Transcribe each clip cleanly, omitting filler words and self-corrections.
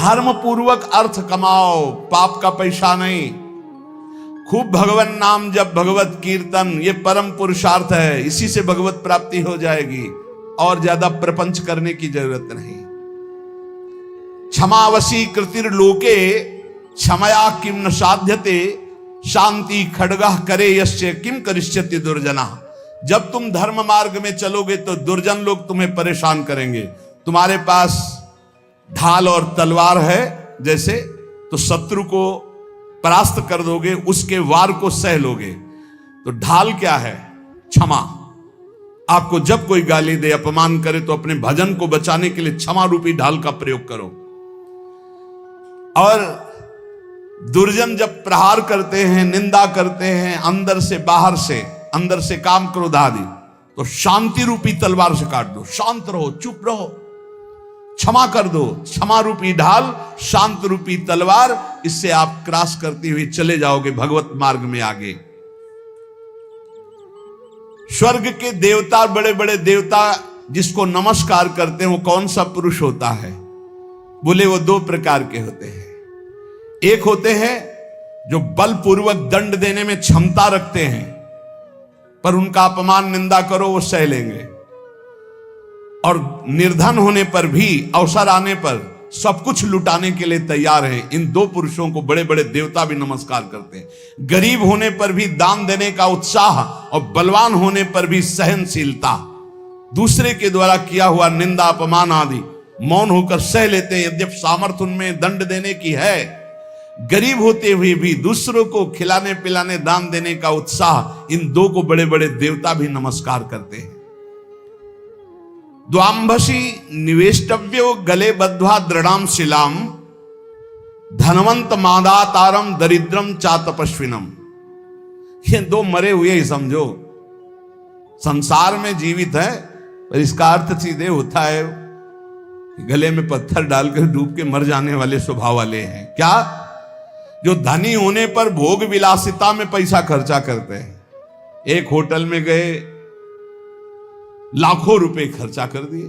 धर्म पूर्वक अर्थ कमाओ, पाप का पैसा नहीं। खूब भगवान नाम जप, भगवत कीर्तन, ये परम पुरुषार्थ है, इसी से भगवत प्राप्ति हो जाएगी। और ज्यादा प्रपंच करने की जरूरत नहीं। क्षमावशी कृतिर्लोके क्षमया किम न साध्यते, शांति खड्गः करे यस्य किम करिष्यति दुर्जना। जब तुम धर्म मार्ग में चलोगे तो दुर्जन लोग तुम्हें परेशान करेंगे। तुम्हारे पास ढाल और तलवार है जैसे, तो शत्रु को परास्त कर दोगे, उसके वार को सह लोगे। तो ढाल क्या है? क्षमा। आपको जब कोई गाली दे, अपमान करे, तो अपने भजन को बचाने के लिए क्षमा रूपी ढाल का प्रयोग करो। और दुर्जन जब प्रहार करते हैं, निंदा करते हैं, अंदर से बाहर से, अंदर से काम क्रोध आदि, तो शांति रूपी तलवार से काट दो। शांत रहो, चुप रहो, क्षमा कर दो। क्षमा रूपी ढाल, शांत रूपी तलवार, इससे आप क्रॉस करते हुए चले जाओगे भगवत मार्ग में आगे। स्वर्ग के देवता, बड़े बड़े देवता जिसको नमस्कार करते हैं, वो कौन सा पुरुष होता है? बोले वो दो प्रकार के होते हैं। एक होते हैं जो बलपूर्वक दंड देने में क्षमता रखते हैं, पर उनका अपमान निंदा करो वो सह लेंगे, और निर्धन होने पर भी, अवसर आने पर सब कुछ लुटाने के लिए तैयार हैं। इन दो पुरुषों को बड़े बड़े देवता भी नमस्कार करते हैं। गरीब होने पर भी दान देने का उत्साह, और बलवान होने पर भी सहनशीलता। दूसरे के द्वारा किया हुआ निंदा, अपमान आदि मौन होकर सह लेते हैं, यद्यप सामर्थ्य उनमें दंड देने की है। गरीब होते हुए भी दूसरों को खिलाने पिलाने, दान देने का उत्साह, इन दो को बड़े बड़े देवता भी नमस्कार करते हैं। द्वांभसी निवेष्टव्यो गले बद्ध्वा दृढ़ाम शिलाम, धनवंत मादातारम दरिद्रम चा तपस्विनम। ये दो मरे हुए ही समझो, संसार में जीवित है, पर इसका अर्थ सीधे होता है गले में पत्थर डालकर डूब के मर जाने वाले स्वभाव वाले हैं। क्या? जो धनी होने पर भोग विलासिता में पैसा खर्चा करते हैं। एक होटल में गए, लाखों रुपए खर्चा कर दिए।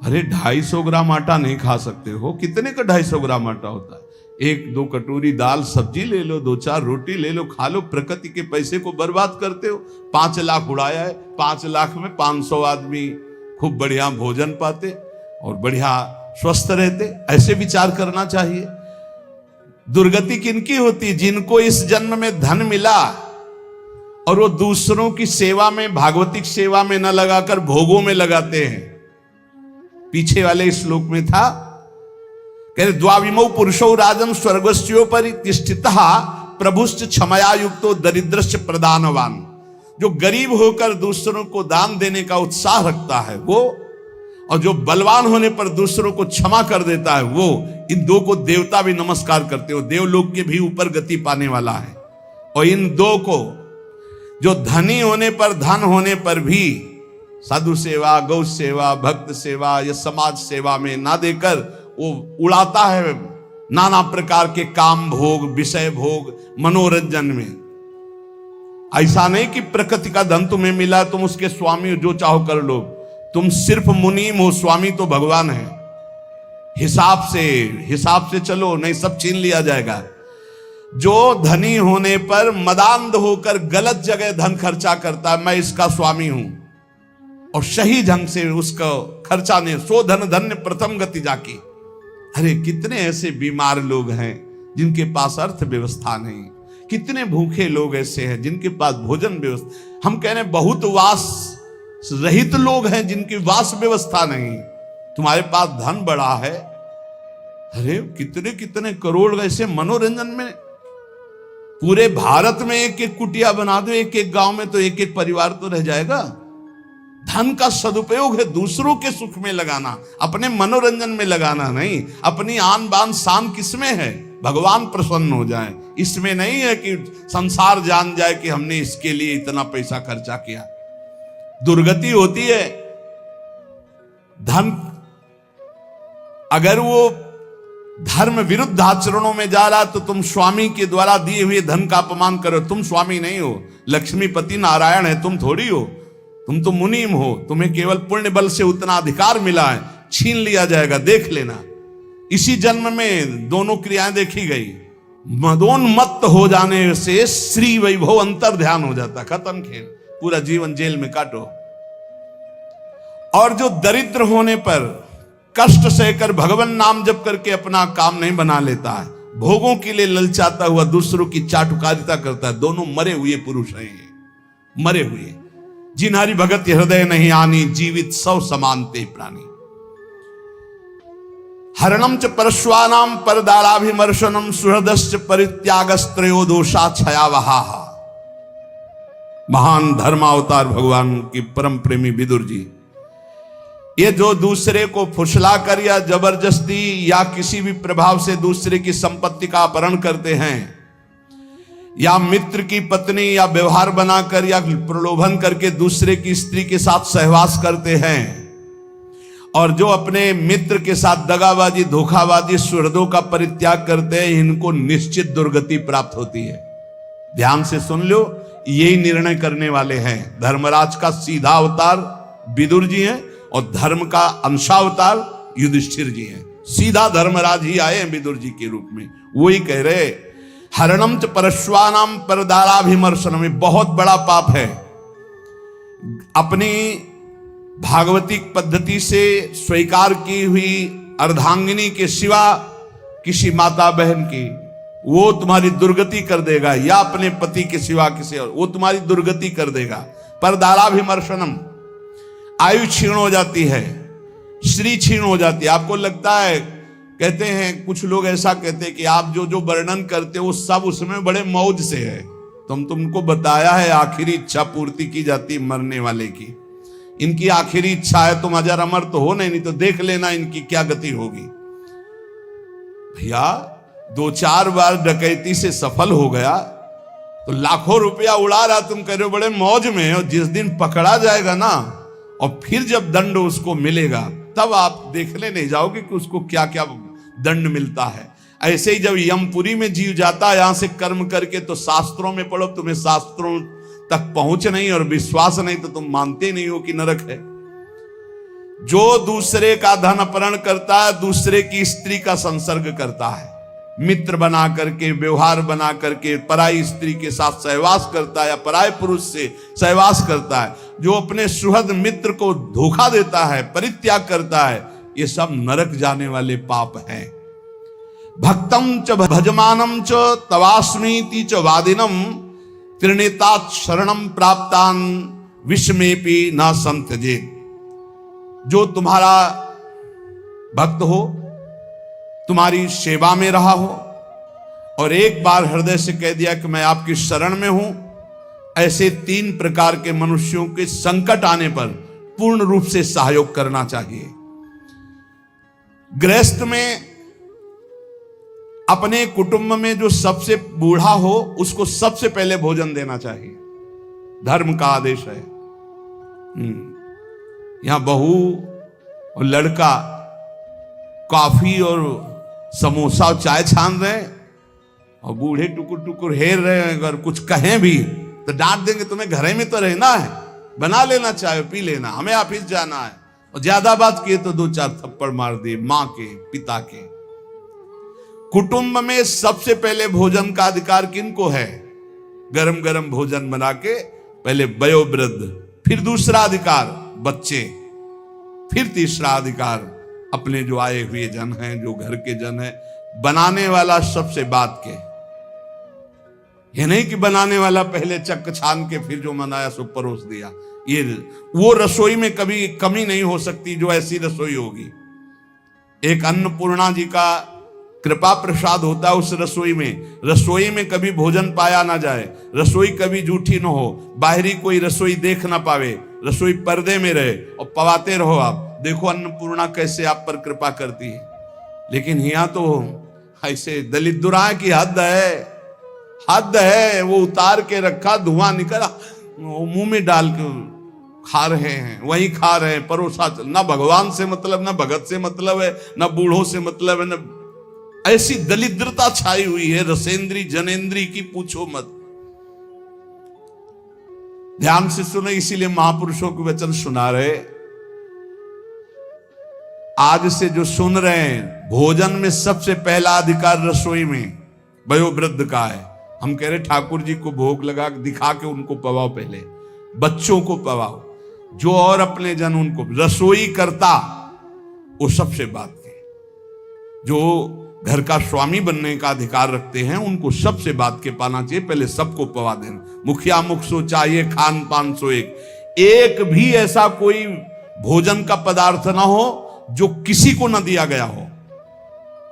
अरे 250 ग्राम आटा नहीं खा सकते हो? कितने का 250 ग्राम आटा होता है? 1-2 कटोरी दाल सब्जी ले लो, 2-4 रोटी ले लो, खा लो। प्रकृति के पैसे को बर्बाद करते हो। 5 लाख उड़ाया है, 5 लाख में 500 आदमी खूब बढ़िया भोजन पाते और बढ़िया स्वस्थ रहते। ऐसे विचार करना चाहिए। दुर्गति किनकी होती? जिनको इस जन्म में धन मिला और वो दूसरों की सेवा में, भागवतिक सेवा में न लगाकर भोगों में लगाते हैं। पीछे वाले श्लोक में था, कह द्वाविमौ पुरुषो राजन स्वर्गस्योपरि तिष्ठितः प्रभुश्च क्षमया युक्तो दरिद्रश्च प्रदानवान। जो गरीब होकर दूसरों को दान देने का उत्साह रखता है वो, और जो बलवान होने पर दूसरों को क्षमा कर देता है वो, इन दो को देवता भी नमस्कार करते हो। देवलोक के भी ऊपर गति पाने वाला है। और इन दो को, जो धनी होने पर, धन होने पर भी साधु सेवा, गौ सेवा, भक्त सेवा या समाज सेवा में ना देकर वो उड़ाता है नाना प्रकार के काम भोग, विषय भोग, मनोरंजन में। ऐसा नहीं कि प्रकृति का धन तुम्हें मिला, तुम उसके स्वामी हो, जो चाहो कर लो। तुम सिर्फ मुनीम हो, स्वामी तो भगवान है। हिसाब से चलो, नहीं सब छीन लिया जाएगा। जो धनी होने पर मदांध होकर गलत जगह धन खर्चा करता है, मैं इसका स्वामी हूं, और सही ढंग से उसका खर्चा नहीं, सो धन धन्य प्रथम गति जाकी। अरे कितने ऐसे बीमार लोग हैं जिनके पास अर्थव्यवस्था नहीं। कितने भूखे लोग ऐसे हैं जिनके पास भोजन व्यवस्था, हम कह रहे हैं बहुत वास रहित लोग हैं जिनकी वास व्यवस्था नहीं। तुम्हारे पास धन बड़ा है, अरे कितने कितने करोड़ ऐसे मनोरंजन में। पूरे भारत में एक एक कुटिया बना दो, एक एक गांव में, तो एक एक परिवार तो रह जाएगा। धन का सदुपयोग है दूसरों के सुख में लगाना, अपने मनोरंजन में लगाना नहीं। अपनी आन बान शान किसमें है? भगवान प्रसन्न हो जाए, इसमें नहीं है कि संसार जान जाए कि हमने इसके लिए इतना पैसा खर्चा किया। दुर्गति होती है। धन अगर वो धर्म विरुद्ध आचरणों में जा रहा, तो तुम स्वामी के द्वारा दिए हुए धन का अपमान करो। तुम स्वामी नहीं हो, लक्ष्मीपति नारायण है, तुम थोड़ी हो। तुम तो मुनीम हो, तुम्हें केवल पुण्य बल से उतना अधिकार मिला है, छीन लिया जाएगा, देख लेना। इसी जन्म में दोनों क्रियाएं देखी गई। मदोन्मत्त हो जाने से श्री वैभव अंतर ध्यान हो जाता, खत्म खेल, पूरा जीवन जेल में काटो। और जो दरिद्र होने पर कष्ट सहकर भगवान नाम जप करके अपना काम नहीं बना लेता है, भोगों के लिए ललचाता हुआ दूसरों की चाटुकारिता करता है, दोनों मरे हुए पुरुष हैं, मरे हुए। जिन्हारी भगत हृदय नहीं आनी, जीवित सौ समानते प्राणी। हरणम च परश्वानाम परदाराभिमर्शनम सुहृदश्च परित्यागस्त्रयो दोषा छयावहा। महान धर्मावतार भगवान की परम प्रेमी विदुर जी, ये जो दूसरे को फुसला कर या जबरदस्ती या किसी भी प्रभाव से दूसरे की संपत्ति का अपहरण करते हैं, या मित्र की पत्नी या व्यवहार बनाकर या प्रलोभन करके दूसरे की स्त्री के साथ सहवास करते हैं, और जो अपने मित्र के साथ दगाबाजी धोखाबाजी सुहृदों का परित्याग करते हैं, इनको निश्चित दुर्गति प्राप्त होती है। ध्यान से सुन लो, यही निर्णय करने वाले हैं। धर्मराज का सीधा अवतार विदुर जी हैं और धर्म का अंशावतार युधिष्ठिर जी हैं। सीधा धर्मराज ही आए हैं विदुर जी के रूप में। वही कह रहे, हरणम च परश्वानाम परदाराभिमर्शनम, में बहुत बड़ा पाप है अपनी भागवतिक पद्धति से स्वीकार की हुई अर्धांगिनी के सिवा किसी माता बहन की, वो तुम्हारी दुर्गति कर देगा, या अपने पति के सिवा किसी और, वो तुम्हारी दुर्गति कर देगा। परदाराभिमर्शनम, आयु क्षीण हो जाती है, श्री क्षीण हो जाती है। आपको लगता है, कहते हैं कुछ लोग ऐसा कहते हैं कि आप जो जो वर्णन करते हो सब उसमें बड़े मौज से है। तुमको बताया है आखिरी इच्छा पूर्ति की जाती मरने वाले की। इनकी आखिरी इच्छा है तुम अजर अमर तो हो नहीं तो देख लेना इनकी क्या गति होगी। भैया 2-4 बार डकैती से सफल हो गया तो लाखों रुपया उड़ा रहा, तुम कह रहे हो बड़े मौज में। और जिस दिन पकड़ा जाएगा ना, और फिर जब दंड उसको मिलेगा, तब आप देखने नहीं जाओगे कि उसको क्या क्या दंड मिलता है। ऐसे ही जब यमपुरी में जीव जाता है यहां से कर्म करके, तो शास्त्रों में पढ़ो, तुम्हें शास्त्रों तक पहुंच नहीं और विश्वास नहीं तो तुम मानते नहीं हो कि नरक है। जो दूसरे का धन अपहरण करता है, दूसरे की स्त्री का संसर्ग करता है, मित्र बना करके व्यवहार बना करके पराई स्त्री के साथ सहवास करता है या पराय पुरुष से सहवास करता है, जो अपने सुहृद मित्र को धोखा देता है, परित्याग करता है, ये सब नरक जाने वाले पाप हैं। भक्तम च भजमानम च तवास्मीति च वादिनम त्रिनेतात शरणम प्राप्तान विस्मेपि न संत्यजेत। जो तुम्हारा भक्त हो, तुम्हारी सेवा में रहा हो और एक बार हृदय से कह दिया कि मैं आपकी शरण में हूं, ऐसे 3 प्रकार के मनुष्यों के संकट आने पर पूर्ण रूप से सहयोग करना चाहिए। गृहस्थ में अपने कुटुंब में जो सबसे बूढ़ा हो उसको सबसे पहले भोजन देना चाहिए, धर्म का आदेश है। यहां बहू और लड़का कॉफी और समोसा और चाय छान रहे और बूढ़े टुकुर टुकुर हेर रहे हैं। अगर कुछ कहें भी तो डांट देंगे, तुम्हें घर में तो रहना है, बना लेना चाय पी लेना, हमें ऑफिस जाना है। और ज्यादा बात किए तो 2-4 थप्पड़ मार दिए मां के पिता के। कुटुंब में सबसे पहले भोजन का अधिकार किनको है? गरम गरम भोजन बना के पहले वयोवृद्ध, फिर दूसरा अधिकार बच्चे, फिर तीसरा अधिकार अपने जो आए हुए जन हैं, जो घर के जन हैं। बनाने वाला सबसे बात के, ये नहीं कि बनाने वाला पहले चक छान के फिर जो मनाया सो परोस दिया। ये वो रसोई में कभी कमी नहीं हो सकती जो ऐसी रसोई होगी। एक अन्नपूर्णा जी का कृपा प्रसाद होता है उस रसोई में। रसोई में कभी भोजन पाया ना जाए, रसोई कभी झूठी ना हो, बाहरी कोई रसोई देख ना पावे, रसोई पर्दे में रहे और पवाते रहो। आप देखो अन्नपूर्णा कैसे आप पर कृपा करती है। लेकिन यहाँ तो ऐसे दलित दुराए की हद है, हद है। वो उतार के रखा, धुआं निकला, मुंह में डाल के खा रहे हैं, वही खा रहे हैं, परोसा। ना भगवान से मतलब, ना भगत से मतलब है, ना बूढ़ों से मतलब है, ना ऐसी दलिद्रता छाई हुई है रसेंद्री जनेन्द्री की पूछो मत। ध्यान से सुने, इसीलिए महापुरुषों के वचन सुना रहे। आज से जो सुन रहे हैं, भोजन में सबसे पहला अधिकार रसोई में वयोवृद्ध का है। हम कह रहे ठाकुर जी को भोग लगा दिखा के उनको पवाओ, पहले बच्चों को पवाओ, जो और अपने जन उनको। रसोई करता वो सबसे बात के, जो घर का स्वामी बनने का अधिकार रखते हैं उनको सबसे बात के पाना चाहिए, पहले सबको पवा देना। मुखिया मुख सो चाहिए, खान पान सो एक भी ऐसा कोई भोजन का पदार्थ ना हो जो किसी को ना दिया गया हो।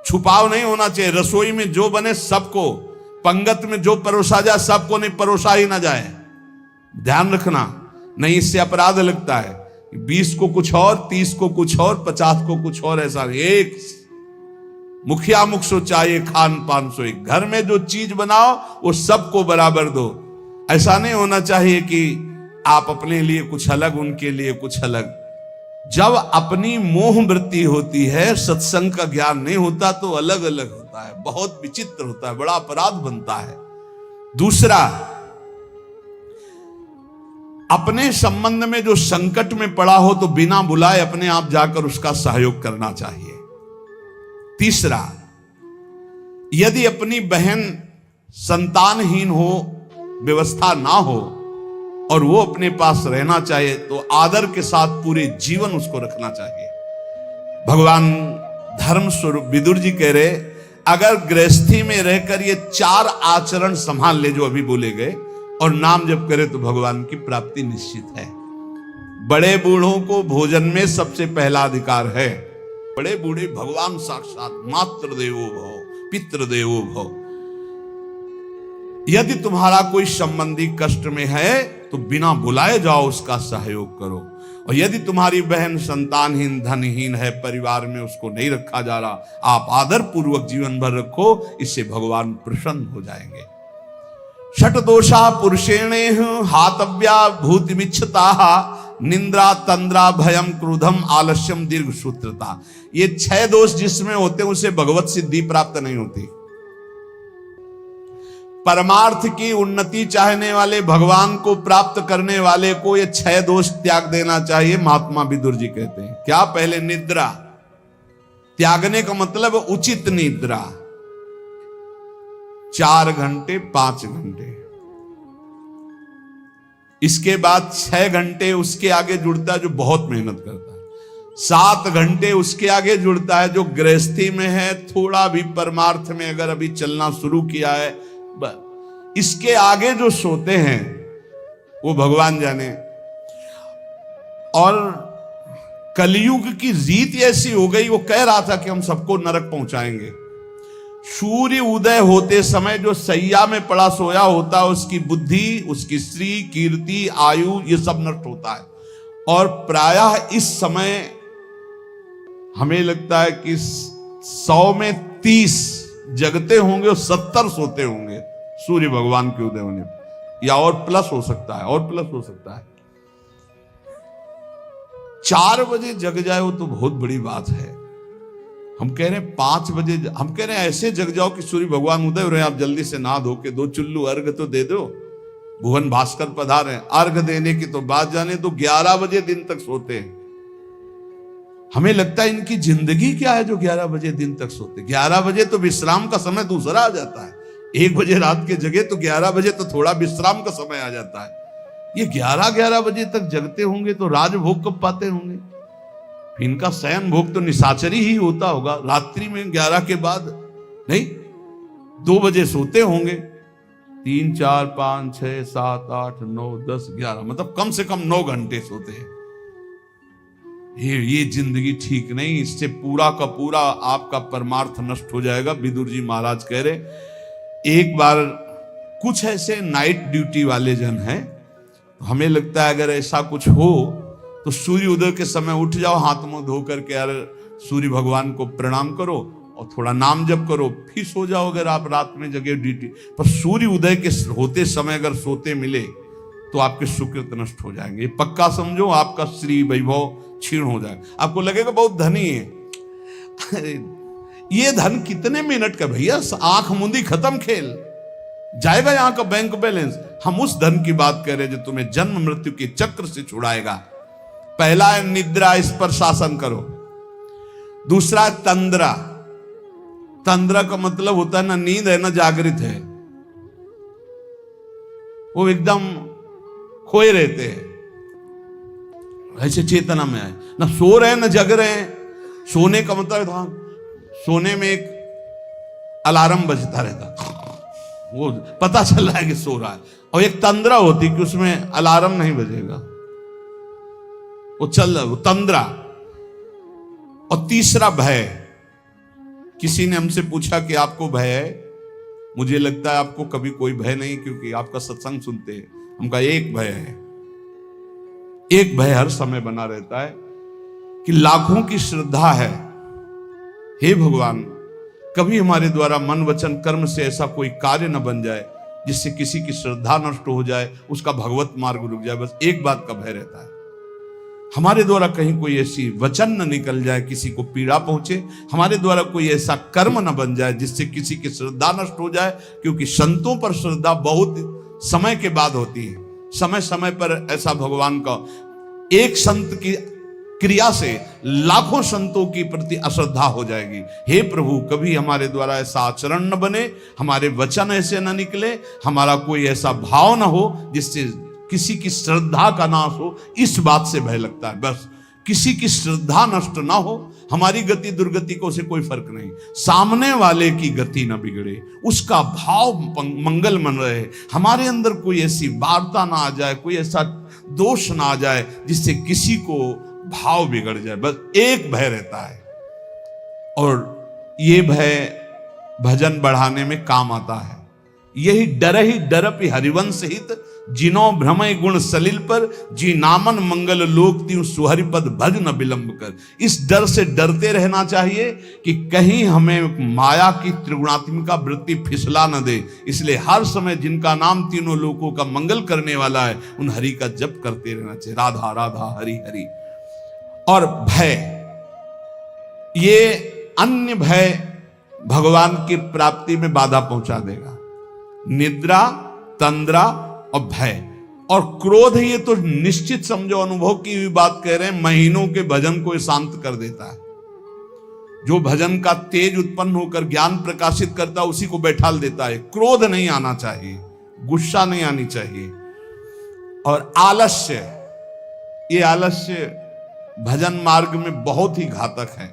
छुपाव नहीं होना चाहिए। रसोई में जो बने सबको, पंगत में जो परोसा जाए सबको, नहीं परोसा ही ना जाए। ध्यान रखना, नहीं इससे अपराध लगता है। 20 को कुछ और, 30 को कुछ और, 50 को कुछ और, ऐसा एक। मुखिया मुख सो चाहिए, खान पान सो एक। घर में जो चीज बनाओ वो सबको बराबर दो। ऐसा नहीं होना चाहिए कि आप अपने लिए कुछ अलग, उनके लिए कुछ अलग। जब अपनी मोह वृत्ति होती है, सत्संग का ज्ञान नहीं होता तो अलग अलग होता है, बहुत विचित्र होता है, बड़ा अपराध बनता है। दूसरा, अपने संबंध में जो संकट में पड़ा हो तो बिना बुलाए अपने आप जाकर उसका सहयोग करना चाहिए। तीसरा, यदि अपनी बहन संतानहीन हो, व्यवस्था ना हो और वो अपने पास रहना चाहे तो आदर के साथ पूरे जीवन उसको रखना चाहिए। भगवान धर्म स्वरूप विदुर जी कह रहे, अगर गृहस्थी में रहकर ये 4 आचरण संभाल ले जो अभी बोले गए और नाम जप करे तो भगवान की प्राप्ति निश्चित है। बड़े बूढ़ों को भोजन में सबसे पहला अधिकार है। बड़े बूढ़े भगवान साक्षात, मातृ देवो भव, पितृ देवो भव। यदि तुम्हारा कोई संबंधी कष्ट में है तो बिना बुलाए जाओ, उसका सहयोग करो। और यदि तुम्हारी बहन संतानहीन, धनहीन है, परिवार में उसको नहीं रखा जा रहा, आप आदर पूर्वक जीवन भर रखो, इससे भगवान प्रसन्न हो जाएंगे। षट दोषा पुरुषेणे हातव्या भूतिमिच्छता, निंद्रा तंद्रा भयम क्रोधम आलस्यम दीर्घ सूत्रता। ये 6 दोष जिसमें होते हैं उसे भगवत सिद्धि प्राप्त नहीं होती। परमार्थ की उन्नति चाहने वाले, भगवान को प्राप्त करने वाले को ये 6 दोष त्याग देना चाहिए। महात्मा विदुर जी कहते हैं क्या? पहले निद्रा त्यागने का मतलब उचित निद्रा, 4 घंटे 5 घंटे। इसके बाद 6 घंटे उसके आगे जुड़ता है जो बहुत मेहनत करता है। 7 घंटे उसके आगे जुड़ता है जो गृहस्थी में है, थोड़ा भी परमार्थ में अगर अभी चलना शुरू किया है। इसके आगे जो सोते हैं वो भगवान जाने। और कलयुग की रीत ऐसी हो गई, वो कह रहा था कि हम सबको नरक पहुंचाएंगे। सूर्य उदय होते समय जो सैया में पड़ा सोया होता है, उसकी बुद्धि, उसकी स्त्री, कीर्ति, आयु, ये सब नष्ट होता है। और प्रायः इस समय हमें लगता है कि 100 में 30 जगते होंगे और 70 सोते होंगे सूर्य भगवान के उदय होने पर, या और प्लस हो सकता है, और प्लस हो सकता है। 4 बजे जग जाए वो तो बहुत बड़ी बात है। हम कह रहे हैं 5 बजे, हम कह रहे हैं ऐसे जग जाओ कि सूर्य भगवान उदय हो रहे हैं, आप जल्दी से नहा धो के 2 चुल्लू अर्घ तो दे दो। भुवन भास्कर पधार हैं, अर्घ देने की तो बात जाने तो 11 बजे दिन तक सोते हैं। हमें लगता है इनकी जिंदगी क्या है जो 11 बजे दिन तक सोते। 11 बजे तो विश्राम का समय दूसरा आ जाता है। 1 बजे रात के जगे तो 11 बजे तो थोड़ा विश्राम का समय आ जाता है। ये 11 बजे तक जगते होंगे तो राजभोग कब पाते होंगे? इनका शयन भोग तो निशाचरी ही होता होगा रात्रि में 11 के बाद, नहीं 2 बजे सोते होंगे। 3, 4, 5, 6, 7, 8, 9, 10, 11, मतलब कम से कम 9 घंटे सोते हैं। ये जिंदगी ठीक नहीं। इससे पूरा का पूरा आपका परमार्थ नष्ट हो जाएगा। विदुर जी महाराज कह रहे, एक बार कुछ ऐसे नाइट ड्यूटी वाले जन हैं, हमें लगता है अगर ऐसा कुछ हो तो सूर्य उदय के समय उठ जाओ, हाथ मुंह धो करके यार सूर्य भगवान को प्रणाम करो और थोड़ा नाम जप करो, फिर सो जाओ। अगर आप रात में जगे ड्यूटी पर, सूर्य उदय के होते समय अगर सोते मिले तो आपके सुकृत नष्ट हो जाएंगे। ये पक्का समझो, आपका श्री वैभव क्षीण हो जाएगा। आपको लगेगा बहुत धनी है। अरे ये धन कितने मिनट का भैया, आंख मुंदी खत्म खेल जाएगा यहाँ का बैंक बैलेंस। हम उस धन की बात कर रहे हैं जो तुम्हें जन्म मृत्यु के चक्र से छुड़ाएगा। पहला है निद्रा, इस पर शासन करो। दूसरा तंद्रा। तंद्रा का मतलब होता है ना नींद है ना जागृत है, वो एकदम खोए रहते हैं, ऐसे चेतना में आए, ना सो रहे हैं ना जग रहे हैं। सोने का मतलब था सोने में एक अलार्म बजता रहता, वो पता चल रहा है कि सो रहा है। और एक तंद्रा होती कि उसमें अलार्म नहीं बजेगा, वो चल रहा, वो तंद्रा। और तीसरा भय। किसी ने हमसे पूछा कि आपको भय है? मुझे लगता है आपको कभी कोई भय नहीं, क्योंकि आपका सत्संग सुनते हैं। हम कहा एक भय है, एक भय हर समय बना रहता है कि लाखों की श्रद्धा है, हे भगवान कभी हमारे द्वारा मन वचन कर्म से ऐसा कोई कार्य न बन जाए जिससे किसी की श्रद्धा नष्ट हो जाए, उसका भगवत मार्ग रुक जाए। बस एक बात का भय रहता है, हमारे द्वारा कहीं कोई ऐसी वचन न निकल जाए किसी को पीड़ा पहुंचे, हमारे द्वारा कोई ऐसा कर्म न बन जाए जिससे किसी की श्रद्धा नष्ट हो जाए। क्योंकि संतों पर श्रद्धा बहुत समय के बाद होती है। समय समय पर ऐसा भगवान का एक संत की क्रिया से लाखों संतों की प्रति अश्रद्धा हो जाएगी। हे प्रभु कभी हमारे द्वारा ऐसा आचरण न बने, हमारे वचन ऐसे न निकले, हमारा कोई ऐसा भाव न हो जिससे किसी की श्रद्धा का नाश हो। इस बात से भय लगता है, बस किसी की श्रद्धा नष्ट ना हो, हमारी गति दुर्गति को से कोई फर्क नहीं, सामने वाले की गति न बिगड़े, उसका भाव मंगल मन रहे, हमारे अंदर कोई ऐसी वार्ता ना आ जाए, कोई ऐसा दोष ना आ जाए जिससे किसी को भाव बिगड़ जाए। बस एक भय रहता है, और ये भय भजन बढ़ाने में काम आता है। यही डर ही डरपि हरिवंश हित, जिनो भ्रमय गुण सलिल पर, जी नामन मंगल लोक त्यों सुहरिपद भज न विलंब कर। इस डर से डरते रहना चाहिए कि कहीं हमें माया की त्रिगुणात्मिका वृत्ति फिसला न दे। इसलिए हर समय जिनका नाम तीनों लोकों का मंगल करने वाला है, उन हरि का जप करते रहना चाहिए, राधा राधा हरि हरि। और भय, ये अन्य भय भगवान की प्राप्ति में बाधा पहुंचा देगा। निद्रा, तंद्रा और भय और क्रोध, ये तो निश्चित समझो अनुभव की हुई बात कह रहे हैं, महीनों के भजन को शांत कर देता है। जो भजन का तेज उत्पन्न होकर ज्ञान प्रकाशित करता है उसी को बैठाल देता है। क्रोध नहीं आना चाहिए, गुस्सा नहीं आनी चाहिए। और आलस्य, ये आलस्य भजन मार्ग में बहुत ही घातक है।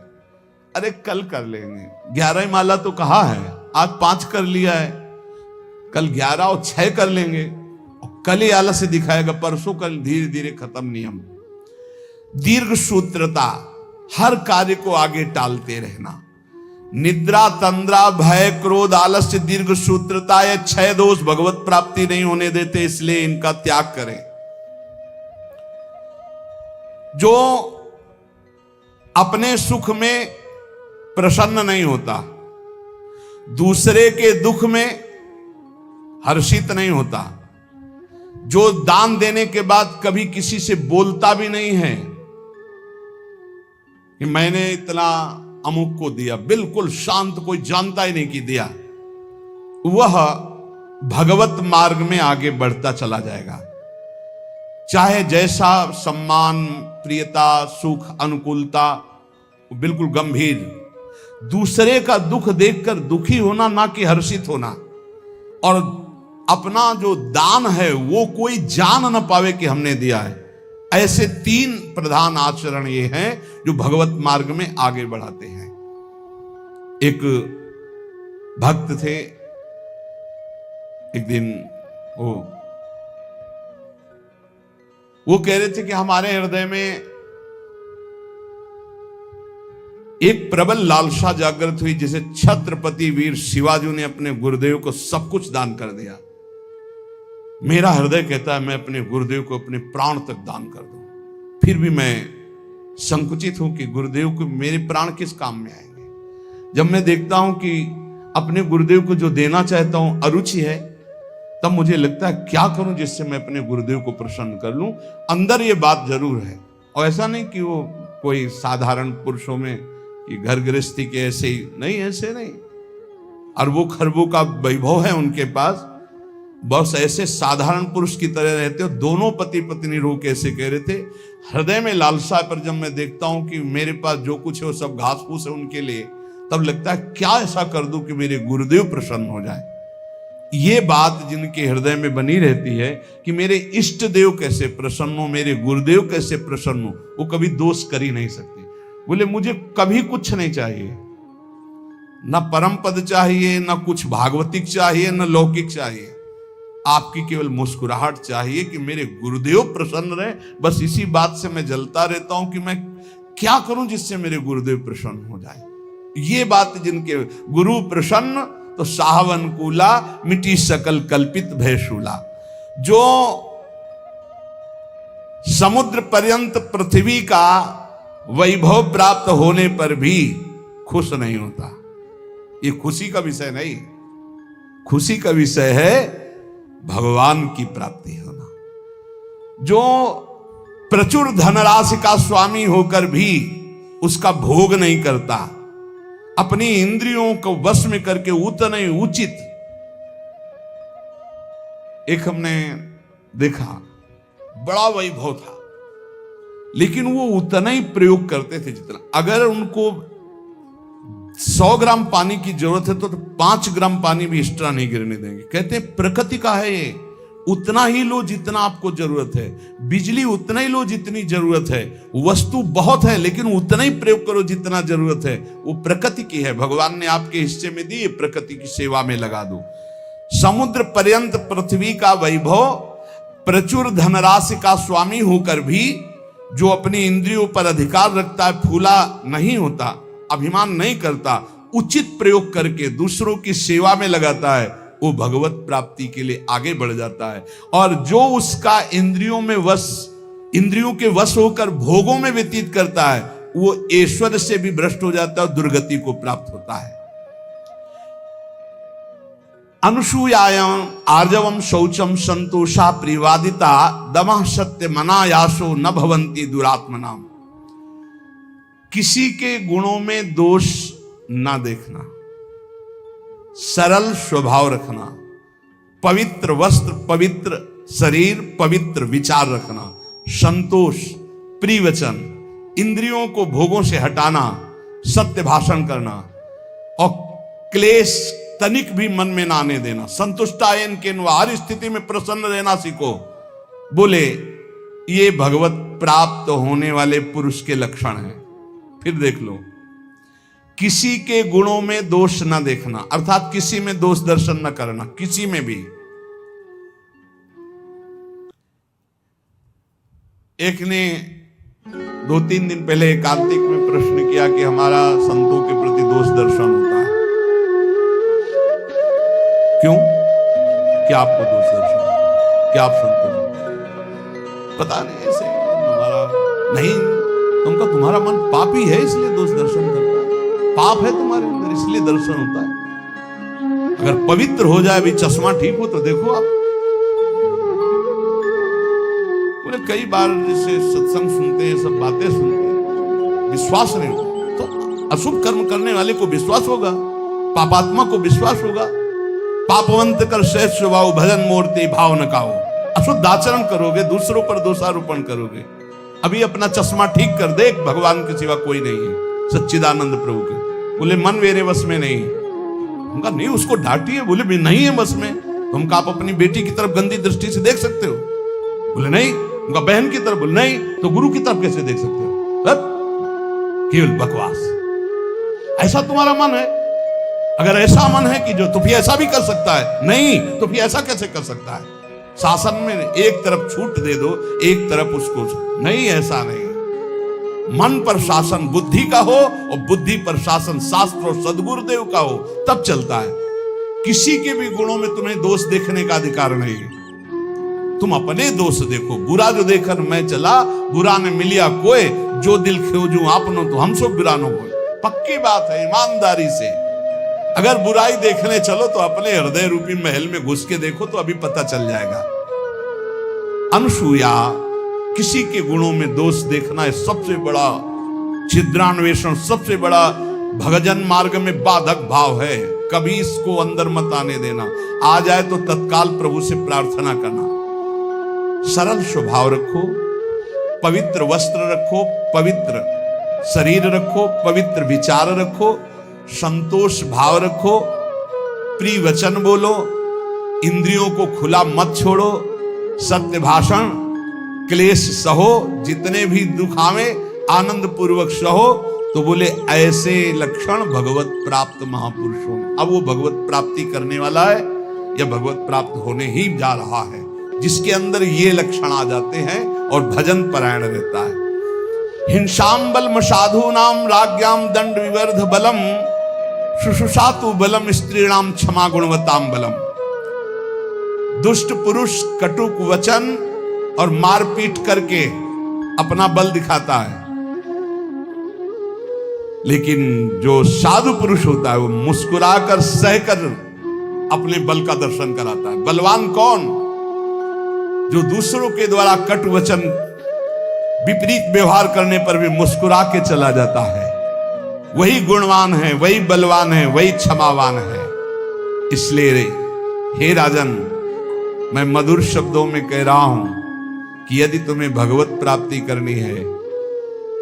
अरे कल कर लेंगे, 11 माला तो कहा है, आज 5 कर लिया है, कल 11 और 6 कर लेंगे, और कल ही आलस्य दिखाएगा, परसों कल धीरे धीरे खत्म नियम। दीर्घ सूत्रता, हर कार्य को आगे टालते रहना। निद्रा, तंद्रा, भय, क्रोध, आलस्य, दीर्घ सूत्रता, ये 6 दोष भगवत प्राप्ति नहीं होने देते, इसलिए इनका त्याग करें। जो अपने सुख में प्रसन्न नहीं होता, दूसरे के दुख में हर्षित नहीं होता, जो दान देने के बाद कभी किसी से बोलता भी नहीं है कि मैंने इतना अमुक को दिया, बिल्कुल शांत, कोई जानता ही नहीं कि दिया, वह भगवत मार्ग में आगे बढ़ता चला जाएगा। चाहे जैसा सम्मान, प्रियता, सुख, अनुकूलता, बिल्कुल गंभीर। दूसरे का दुख देखकर दुखी होना, ना कि हर्षित होना। और अपना जो दान है वो कोई जान न पावे कि हमने दिया है। ऐसे 3 प्रधान आचरण ये हैं जो भगवत मार्ग में आगे बढ़ाते हैं। एक भक्त थे, एक दिन वो कह रहे थे कि हमारे हृदय में एक प्रबल लालसा जागृत हुई, जैसे छत्रपति वीर शिवाजी ने अपने गुरुदेव को सब कुछ दान कर दिया। मेरा हृदय कहता है मैं अपने गुरुदेव को अपने प्राण तक दान कर दूं, फिर भी मैं संकुचित हूं कि गुरुदेव को मेरे प्राण किस काम में आएंगे। जब मैं देखता हूं कि अपने गुरुदेव को जो देना चाहता हूं अरुचि है, तब मुझे लगता है क्या करूं जिससे मैं अपने गुरुदेव को प्रसन्न कर लूं। अंदर ये बात जरूर है, और ऐसा नहीं कि वो कोई साधारण पुरुषों में कि घर गृहस्थी के ऐसे ही नहीं, ऐसे नहीं, अरबों खरबों का वैभव है उनके पास, बस ऐसे साधारण पुरुष की तरह रहते हो। दोनों पति पत्नी रो के ऐसे कह रहे थे, हृदय में लालसा, पर जब मैं देखता हूं कि मेरे पास जो कुछ है वो सब घास फूस है उनके लिए, तब लगता है क्या ऐसा कर दूं कि मेरे गुरुदेव प्रसन्न हो जाए। ये बात जिनके हृदय में बनी रहती है कि मेरे इष्ट देव कैसे प्रसन्न हो, मेरे गुरुदेव कैसे प्रसन्न हो, वो कभी दोष कर ही नहीं सकते। बोले मुझे कभी कुछ नहीं चाहिए, ना परम पद चाहिए, ना कुछ भागवतिक चाहिए, ना लौकिक चाहिए, आपकी केवल मुस्कुराहट चाहिए कि मेरे गुरुदेव प्रसन्न रहे। बस इसी बात से मैं जलता रहता हूं कि मैं क्या करूं जिससे मेरे गुरुदेव प्रसन्न हो जाए। ये बात जिनके गुरु प्रसन्न तो साहवन कूला, मिटी सकल कल्पित भयशूला। जो समुद्र पर्यंत पृथ्वी का वैभव प्राप्त होने पर भी खुश नहीं होता, ये खुशी का विषय नहीं। खुशी का विषय है भगवान की प्राप्ति होना। जो प्रचुर धनराशि का स्वामी होकर भी उसका भोग नहीं करता, अपनी इंद्रियों को वश में करके उतना ही उचित। एक हमने देखा, बड़ा वैभव था, लेकिन वो उतना ही प्रयोग करते थे जितना, अगर उनको 100 ग्राम पानी की जरूरत है तो 5 ग्राम पानी भी एक्स्ट्रा नहीं गिरने देंगे। कहते हैं प्रकृति का है ये, उतना ही लो जितना आपको जरूरत है, बिजली उतना ही लो जितनी जरूरत है, वस्तु बहुत है लेकिन उतना ही प्रयोग करो जितना जरूरत है। वो प्रकृति की है, भगवान ने आपके हिस्से में दी, प्रकृति की सेवा में लगा दो। समुद्र पर्यंत पृथ्वी का वैभव, प्रचुर धनराशि का स्वामी होकर भी जो अपनी इंद्रियों पर अधिकार रखता है, फूला नहीं होता, अभिमान नहीं करता, उचित प्रयोग करके दूसरों की सेवा में लगाता है, वो भगवत प्राप्ति के लिए आगे बढ़ जाता है। और जो उसका इंद्रियों के वश होकर भोगों में व्यतीत करता है, वो ऐश्वर्य से भी भ्रष्ट हो जाता है और दुर्गति को प्राप्त होता है। अनुसूयायाम आर्जवम शौचम संतोषा प्रिवादिता दमः सत्य मनायासो न भवंती दुरात्मनाम। किसी के गुणों में दोष ना देखना, सरल स्वभाव रखना, पवित्र वस्त्र, पवित्र शरीर, पवित्र विचार रखना, संतोष, प्रिय वचन, इंद्रियों को भोगों से हटाना, सत्य भाषण करना और क्लेश तनिक भी मन में ना आने देना। संतुष्टायन के हर स्थिति में प्रसन्न रहना सीखो। बोले ये भगवत प्राप्त होने वाले पुरुष के लक्षण हैं। फिर देख लो, किसी के गुणों में दोष न देखना, अर्थात किसी में दोष दर्शन न करना, किसी में भी। एक ने 2-3 दिन पहले एकांतिक में प्रश्न किया कि हमारा संतों के प्रति दोष दर्शन होता है, क्यों? क्या आपको दोष दर्शन होता है? क्या आप संतों? पता नहीं, ऐसे हमारा नहीं, तुम्हारा मन पापी है इसलिए दोष दर्शन करता है। पाप है तुम्हारे अंदर इसलिए दर्शन होता है। अगर पवित्र हो जाए, भी चश्मा ठीक हो तो देखो आप। बोले कई बार जैसे सत्संग सुनते हैं, सब बातें सुनते हैं, विश्वास नहीं होता, तो अशुभ कर्म करने वाले को विश्वास होगा, पापात्मा को विश्वास होगा। पापवंत कर शेष स्वभाव भजन मूर्ति भाव न काओ। अशुद्ध आचरण करोगे, दूसरों पर दोषारोपण करोगे। अभी अपना चश्मा ठीक कर देख, भगवान के सिवा कोई नहीं है, सच्चिदानंद प्रभु के। बोले मन मेरे बस में नहीं। उनका नहीं, उसको डांटिए। बोले नहीं है बस में। तो हमका आप अपनी बेटी की तरफ गंदी दृष्टि से देख सकते हो? बोले नहीं। उनका बहन की तरफ? बोले नहीं। तो गुरु की तरफ कैसे देख सकते हो? केवल बकवास। ऐसा तुम्हारा मन है? अगर ऐसा मन है कि जो तो फिर ऐसा भी कर सकता है, नहीं तो फिर ऐसा कैसे कर सकता है? शासन में एक तरफ छूट दे दो, एक तरफ उसको नहीं, ऐसा नहीं। मन पर शासन बुद्धि का हो और बुद्धि पर शासन शास्त्र और सद्गुरुदेव का हो, तब चलता है। किसी के भी गुणों में तुम्हें दोष देखने का अधिकार नहीं है। तुम अपने दोष देखो। बुरा जो देखकर मैं चला, बुरा ने मिलिया कोई, जो दिल खोजूं आपनो तो हम सब बुरा नो कोई। पक्की बात है, ईमानदारी से। अगर बुराई देखने चलो तो अपने हृदय रूपी महल में घुस के देखो तो अभी पता चल जाएगा। अनुसूया, किसी के गुणों में दोष देखना है सबसे बड़ा छिद्रान्वेषण, सबसे बड़ा भगजन मार्ग में बाधक भाव है। कभी इसको अंदर मत आने देना। आ जाए तो तत्काल प्रभु से प्रार्थना करना। सरल स्वभाव रखो, पवित्र वस्त्र रखो, पवित्र शरीर रखो, पवित्र विचार रखो, संतोष भाव रखो, प्रिय वचन बोलो, इंद्रियों को खुला मत छोड़ो, सत्य भाषण, क्लेश सहो, जितने भी दुख आवे आनंद पूर्वक सहो। तो बोले ऐसे लक्षण भगवत प्राप्त महापुरुषों में। अब वो भगवत प्राप्ति करने वाला है या भगवत प्राप्त होने ही जा रहा है, जिसके अंदर ये लक्षण आ जाते हैं और भजन परायण रहता है। हिंसाम बलम साधु नाम राज्ञाम दंड विवर्ध बलम शुशुषातु बलम स्त्रीणाम क्षमा गुणवताम बलम। दुष्ट पुरुष कटुक वचन और मारपीट करके अपना बल दिखाता है, लेकिन जो साधु पुरुष होता है वो मुस्कुराकर सहकर अपने बल का दर्शन कराता है। बलवान कौन? जो दूसरों के द्वारा कटु वचन विपरीत व्यवहार करने पर भी मुस्कुरा के चला जाता है, वही गुणवान है, वही बलवान है, वही क्षमावान है। इसलिए हे राजन, मैं मधुर शब्दों में कह रहा हूं कि यदि तुम्हें भगवत प्राप्ति करनी है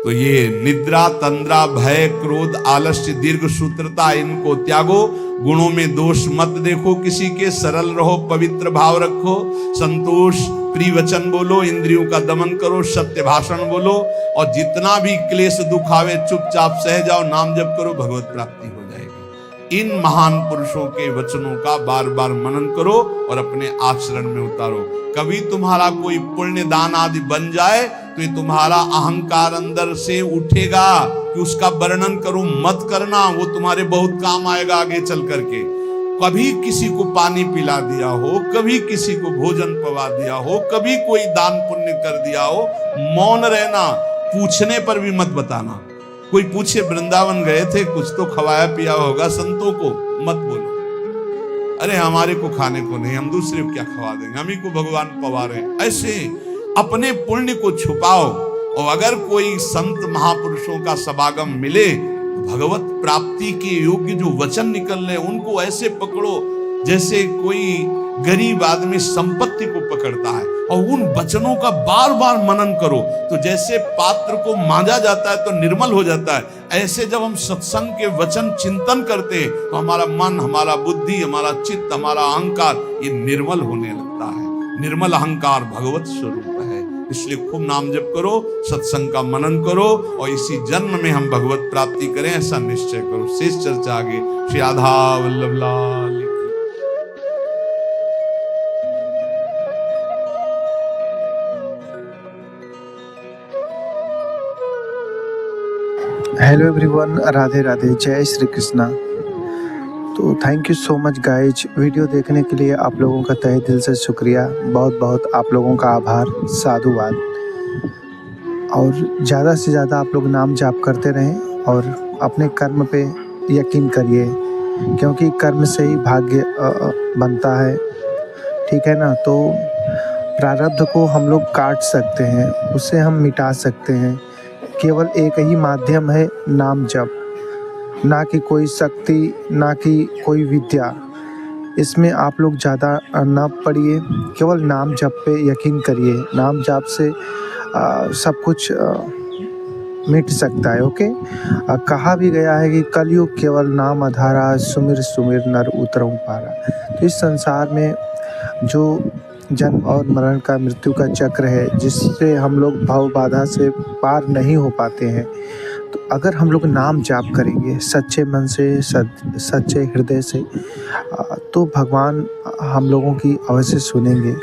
तो ये निद्रा, तंद्रा, भय, क्रोध, आलस्य, दीर्घ सूत्रता, इनको त्यागो। गुणों में दोष मत देखो किसी के, सरल रहो, पवित्र भाव रखो, संतोष, प्रिय वचन बोलो, इंद्रियों का दमन करो, सत्य भाषण बोलो, और जितना भी क्लेश दुख आवे चुपचाप सह जाओ, नाम जप करो, भगवत प्राप्ति हो जाएगी। इन महान पुरुषों के वचनों का बार बार मनन करो और अपने आचरण में उतारो। कभी तुम्हारा कोई पुण्य दान आदि बन जाए तो ये तुम्हारा अहंकार अंदर से उठेगा कि उसका वर्णन करूं, मत करना, वो तुम्हारे बहुत काम आएगा आगे चल करके। कभी किसी को पानी पिला दिया हो, कभी किसी को भोजन पवा दिया हो, कभी कोई दान पुण्य कर दिया हो, मौन रहना, पूछने पर भी मत बताना। कोई पूछे वृंदावन गए थे, कुछ तो खवाया पिया होगा संतों को, मत बोलो अरे हमारे को खाने को नहीं, हम दूसरे को क्या खवा देंगे, हम ही को भगवान पवा रहे हैं। ऐसे अपने पुण्य को छुपाओ। और अगर कोई संत महापुरुषों का समागम मिले तो भगवत प्राप्ति के योग्य जो वचन निकल रहे उनको ऐसे पकड़ो जैसे कोई गरीब आदमी संपत्ति को पकड़ता है, और उन वचनों का बार बार मनन करो। तो जैसे पात्र को मांजा जाता है तो निर्मल हो जाता है, ऐसे जब हम सत्संग के वचन चिंतन करते हैं तो हमारा मन, हमारा बुद्धि, हमारा चित्त, हमारा अहंकार ये निर्मल होने लगता है। निर्मल अहंकार भगवत स्वरूप है। इसलिए खूब नाम जप करो, सत्संग का मनन करो, और इसी जन्म में हम भगवत प्राप्ति करें ऐसा निश्चय करो। शेष चर्चा आगे श्री राधा वल्लभ लाल। हेलो एवरीवन, राधे राधे, जय श्री कृष्णा। तो thank you so much guys, video देखने के लिए आप लोगों का तहे दिल से शुक्रिया, बहुत बहुत आप लोगों का आभार, साधुवाद। और ज़्यादा से ज़्यादा आप लोग नाम जाप करते रहें और अपने कर्म पे यकीन करिए, क्योंकि कर्म से ही भाग्य बनता है, ठीक है ना। तो प्रारब्ध को हम लोग काट सकते हैं, उसे हम मिटा सकते हैं। केवल एक ही माध्यम है, नाम जप, ना कि कोई शक्ति, ना कि कोई विद्या। इसमें आप लोग ज़्यादा ना पढ़िए, केवल नाम जप पे यकीन करिए। नाम जप से सब कुछ मिट सकता है। ओके, कहा भी गया है कि कलयुग केवल नाम आधारा, सुमिर सुमिर नर उतरऊं पारा। तो इस संसार में जो जन्म और मरण का, मृत्यु का चक्र है, जिससे हम लोग भव बाधा से पार नहीं हो पाते हैं, तो अगर हम लोग नाम जाप करेंगे सच्चे मन से, सच्चे हृदय से, तो भगवान हम लोगों की अवश्य सुनेंगे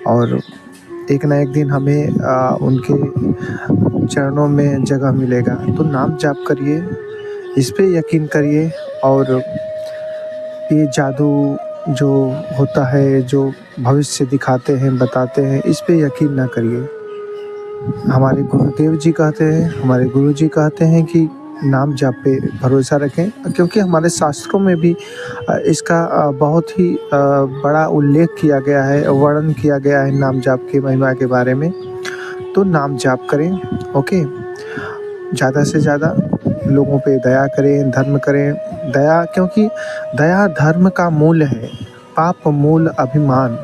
और एक ना एक दिन हमें उनके चरणों में जगह मिलेगा। तो नाम जाप करिए, इस पे यकीन करिए। और ये जादू जो होता है, जो भविष्य दिखाते हैं, बताते हैं, इस पे यकीन ना करिए। हमारे गुरुदेव जी कहते हैं, हमारे गुरु जी कहते हैं कि नाम जाप पे भरोसा रखें, क्योंकि हमारे शास्त्रों में भी इसका बहुत ही बड़ा उल्लेख किया गया है, वर्णन किया गया है नाम जाप की महिमा के बारे में। तो नाम जाप करें, ओके। ज़्यादा से ज़्यादा लोगों पे दया करें, धर्म करें, दया, क्योंकि दया धर्म का मूल है, पाप मूल अभिमान।